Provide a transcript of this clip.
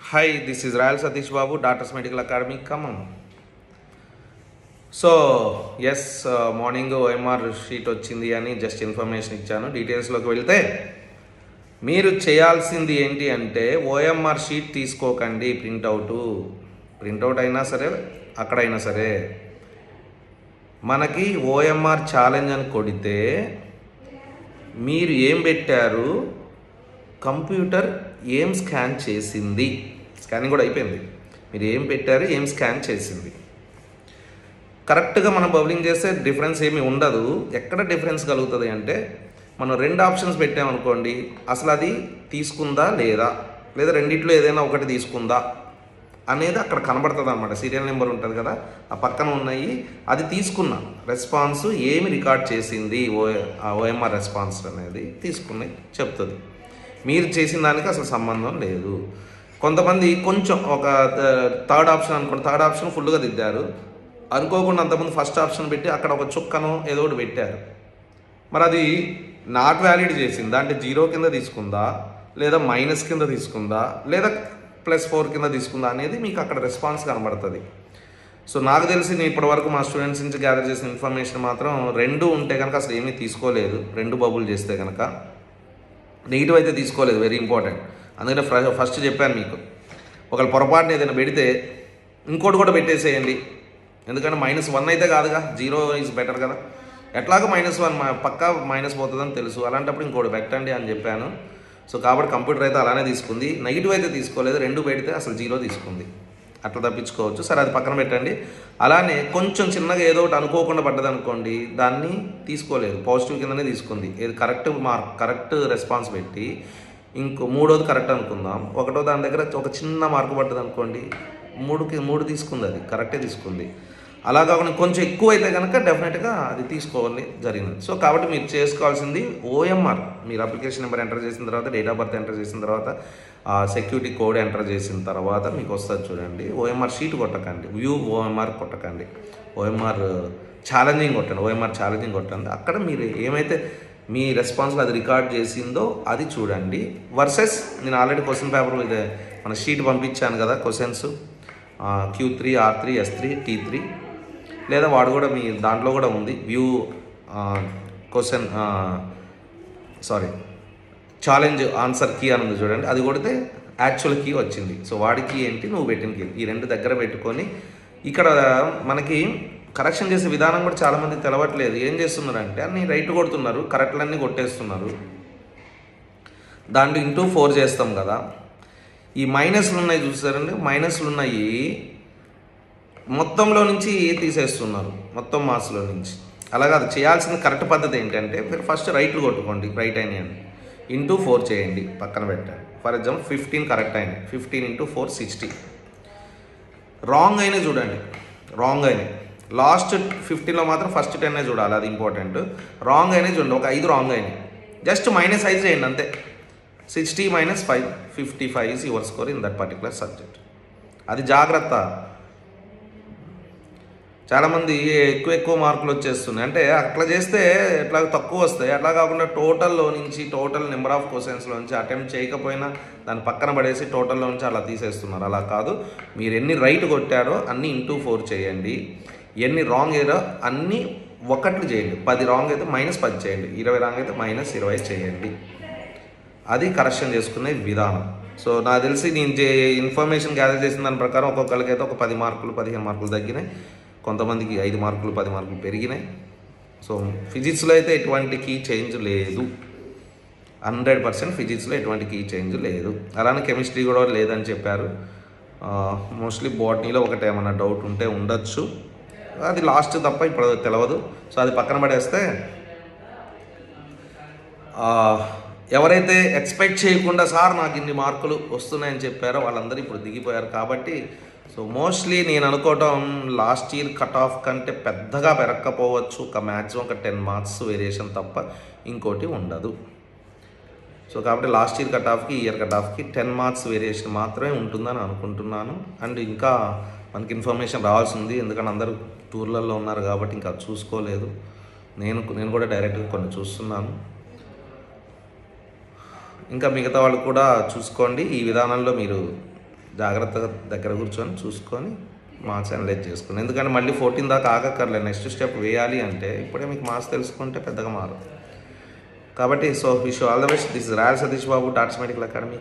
Hi, this is Rayal Satish Babu, Doctors Medical Academy, Khammam. So yes morning OMR sheet వచ్చింది అని just information ఇచ్చాను. డీటెయిల్స్లోకి వెళ్తే మీరు చేయాల్సింది ఏంటి అంటే ఓఎంఆర్ షీట్ తీసుకోకండి, ప్రింట్అవుట్ అయినా సరే అక్కడైనా సరే మనకి ఓఎంఆర్ ఛాలెంజ్ అని కొడితే మీరు ఏం పెట్టారు, కంప్యూటర్ ఏం స్కాన్ చేసింది, స్కానింగ్ కూడా అయిపోయింది, మీరు ఏం పెట్టారు, ఏం స్కాన్ చేసింది. కరెక్ట్గా మనం బబ్లింగ్ చేస్తే డిఫరెన్స్ ఏమీ ఉండదు. ఎక్కడ డిఫరెన్స్ కలుగుతుంది అంటే మనం రెండు ఆప్షన్స్ పెట్టామనుకోండి, అసలు అది తీసుకుందా లేదా రెండిట్లో ఏదైనా ఒకటి తీసుకుందా అనేది అక్కడ కనబడుతుంది అనమాట. సీరియల్ నెంబర్ ఉంటుంది కదా, ఆ పక్కన ఉన్నాయి, అది తీసుకున్న రెస్పాన్స్ ఏమి రికార్డ్ చేసింది, ఓఎంఆర్ రెస్పాన్స్ అనేది తీసుకుని చెప్తుంది. మీరు చేసిన దానికి అసలు సంబంధం లేదు. కొంతమంది కొంచెం ఒక థర్డ్ ఆప్షన్ అనుకోండి, థర్డ్ ఆప్షన్ ఫుల్గా దిద్దారు, అనుకోకుండా అంతకుముందు ఫస్ట్ ఆప్షన్ పెట్టి అక్కడ ఒక చుక్కను ఏదో ఒకటి పెట్టారు. మరి అది నాట్ వ్యాలిడ్ చేసిందా అంటే 0 కింద తీసుకుందా, లేదా మైనస్ కింద తీసుకుందా, లేదా +4 కింద తీసుకుందా అనేది మీకు అక్కడ రెస్పాన్స్ కనబడుతుంది. సో నాకు తెలిసి నేను ఇప్పటివరకు మా స్టూడెంట్స్ నుంచి గ్యాదర్ చేసిన ఇన్ఫర్మేషన్ మాత్రం 2 ఉంటే కనుక అసలు ఏమీ తీసుకోలేదు. 2 బబుల్ చేస్తే కనుక నెగిటివ్ అయితే తీసుకోలేదు, వెరీ ఇంపార్టెంట్. అందుకనే ఫస్ట్ చెప్పాను మీకు, ఒకవేళ పొరపాటున ఏదైనా పెడితే ఇంకోటి కూడా పెట్టేసేయండి. ఎందుకంటే -1 అయితే కాదుగా, 0 ఈజ్ బెటర్ కదా. ఎట్లాగో -1 పక్కా మైనస్ పోతుందని తెలుసు, అలాంటప్పుడు ఇంకోటి పెట్టండి అని చెప్పాను. సో కాబట్టి కంప్యూటర్ అయితే అలానే తీసుకుంది, నెగిటివ్ అయితే తీసుకోలేదు. 2 పెడితే అసలు 0 తీసుకుంది, అట్లా తప్పించుకోవచ్చు. సరే అది పక్కన పెట్టండి. అలానే కొంచెం చిన్నగా ఏదో ఒకటి అనుకోకుండా పడ్డది అనుకోండి, దాన్ని తీసుకోలేదు, పాజిటివ్ కిందనే తీసుకుంది. ఏది కరెక్ట్ రెస్పాన్స్ పెట్టి ఇంకో 3వది కరెక్ట్ అనుకుందాం, 1వ దాని దగ్గర ఒక చిన్న మార్కు పడ్డది అనుకోండి, 3 తీసుకుంది, అది కరెక్టే తీసుకుంది. అలా కాకుండా కొంచెం ఎక్కువ అయితే కనుక డెఫినెట్గా అది తీసుకోవాలి జరిగింది. సో కాబట్టి మీరు చేసుకోవాల్సింది ఓఎంఆర్, మీరు అప్లికేషన్ నెంబర్ ఎంటర్ చేసిన తర్వాత, డేట్ ఆఫ్ బర్త్ ఎంటర్ చేసిన తర్వాత, సెక్యూరిటీ కోడ్ ఎంటర్ చేసిన తర్వాత మీకు వస్తుంది చూడండి. ఓఎంఆర్ షీట్ కొట్టకండి, వ్యూ ఓఎంఆర్ కొట్టకండి, ఓఎంఆర్ ఛాలెంజింగ్ కొట్టండి. ఓఎంఆర్ ఛాలెంజింగ్ కొట్టండి. అక్కడ మీరు ఏమైతే మీ రెస్పాన్స్లో అది రికార్డ్ చేసిందో అది చూడండి. వర్సెస్ నేను ఆల్రెడీ క్వశ్చన్ పేపర్ ఇది మన షీట్ పంపించాను కదా, questions Q3, R3, S3, T3, లేదా వాడు కూడా మీ దాంట్లో కూడా ఉంది view question challenge answer key అని ఉంది చూడండి, అది కొడితే యాక్చువల్ కీ వచ్చింది. సో వాడి కీ ఏంటి, నువ్వు పెట్టిన కీ, ఈ 2 దగ్గర పెట్టుకొని ఇక్కడ మనకి కరెక్షన్ చేసే విధానం కూడా చాలామంది తెలవట్లేదు. ఏం చేస్తున్నారంటే అన్ని రైట్ కొడుతున్నారు, కరెక్ట్లన్నీ కొట్టేస్తున్నారు. దాంట్లో *4 చేస్తాం కదా, ఈ మైనస్లు ఉన్నాయి చూసారండి, మైనస్లు ఉన్నాయి మొత్తంలో నుంచి తీసేస్తున్నారు, మొత్తం మార్క్స్లో నుంచి. అలాగే అది చేయాల్సిన కరెక్ట్ పద్ధతి ఏంటంటే మీరు ఫస్ట్ రైట్లు కొట్టుకోండి, రైట్ అయినాయి *4 చేయండి, పక్కన పెట్టండి. ఫర్ ఎగ్జాంపుల్ 15 కరెక్ట్ అయినాయి, 15 × 4 60. రాంగ్ అయినా చూడండి, రాంగ్ అయినాయి లాస్ట్ 15లో మాత్రం ఫస్ట్ 10 చూడాలి, అది ఇంపార్టెంట్. రాంగ్ అయినా చూడండి, ఒక 5 రాంగ్ అయినాయి, జస్ట్ -5 చేయండి అంతే. 60 - 5 55 is your score in that particular subject. అది జాగ్రత్త. చాలామంది ఎక్కువ మార్కులు వచ్చేస్తున్నాయి అంటే అట్లా చేస్తే ఎట్లా తక్కువ వస్తాయి, అట్లా కాకుండా టోటల్లో నుంచి, టోటల్ నెంబర్ ఆఫ్ క్వశ్చన్స్లో నుంచి అటెంప్ట్ చేయకపోయినా దాన్ని పక్కన పడేసి టోటల్లో నుంచి అలా తీసేస్తున్నారు. అలా కాదు, మీరు ఎన్ని రైట్ కొట్టారో అన్నీ *4 చేయండి, ఎన్ని రాంగ్ అయ్యారో అన్నీ 1 చేయండి. 10 రాంగ్ అయితే -10 చేయండి, 20 రాంగ్ అయితే -20 చేయండి. అది కరెక్షన్ చేసుకునే విధానం. సో నాకు తెలిసి నేను ఇన్ఫర్మేషన్ గ్యాదర్ చేసిన దాని ప్రకారం ఒక్కొక్కరికి అయితే ఒక 10 మార్కులు 15 మార్కులు తగ్గినాయి, కొంతమందికి 5 మార్కులు 10 మార్కులు పెరిగినాయి. సో ఫిజిక్స్లో అయితే ఎటువంటి కీ చేంజ్ లేదు, 100% ఫిజిక్స్లో ఎటువంటి కీ చేంజ్ లేదు. అలానే కెమిస్ట్రీ కూడా లేదని చెప్పారు. మోస్ట్లీ బాటనీలో ఒకటి ఏమన్నా డౌట్ ఉంటే ఉండొచ్చు, అది లాస్ట్ తప్ప ఇప్పుడు తెలియదు. సో అది పక్కన పడేస్తే ఎవరైతే ఎక్స్పెక్ట్ చేయకుండా సార్ నాకు ఇన్ని మార్కులు వస్తున్నాయని చెప్పారో వాళ్ళందరూ ఇప్పుడు దిగిపోయారు. కాబట్టి సో మోస్ట్లీ నేను అనుకోవటం లాస్ట్ ఇయర్ కట్ ఆఫ్ కంటే పెద్దగా పెరగకపోవచ్చు, ఒక మ్యాక్సిమం ఒక 10 మార్క్స్ వేరియేషన్ తప్ప ఇంకోటి ఉండదు. సో కాబట్టి లాస్ట్ ఇయర్ కట్ ఆఫ్కి ఈ ఇయర్ కట్ ఆఫ్కి 10 మార్క్స్ వేరియేషన్ మాత్రమే ఉంటుందని అనుకుంటున్నాను. అండ్ ఇంకా మనకి ఇన్ఫర్మేషన్ రావాల్సి ఉంది, ఎందుకంటే అందరూ టూర్లలో ఉన్నారు కాబట్టి ఇంకా చూసుకోలేదు. నేను కూడా డైరెక్ట్గా కొన్ని చూస్తున్నాను. ఇంకా మిగతా వాళ్ళు కూడా చూసుకోండి. ఈ విధానంలో మీరు జాగ్రత్తగా దగ్గర కూర్చొని చూసుకొని మార్క్స్ అనలైజ్ చేసుకోండి. ఎందుకంటే మళ్ళీ 14 దాకా ఆగక్కర్లేదు. నెక్స్ట్ స్టెప్ వేయాలి అంటే ఇప్పుడే మీకు మార్క్స్ తెలుసుకుంటే పెద్దగా మారదు. కాబట్టి so wish all the best. This is royal Satish Babu, touts medical academy.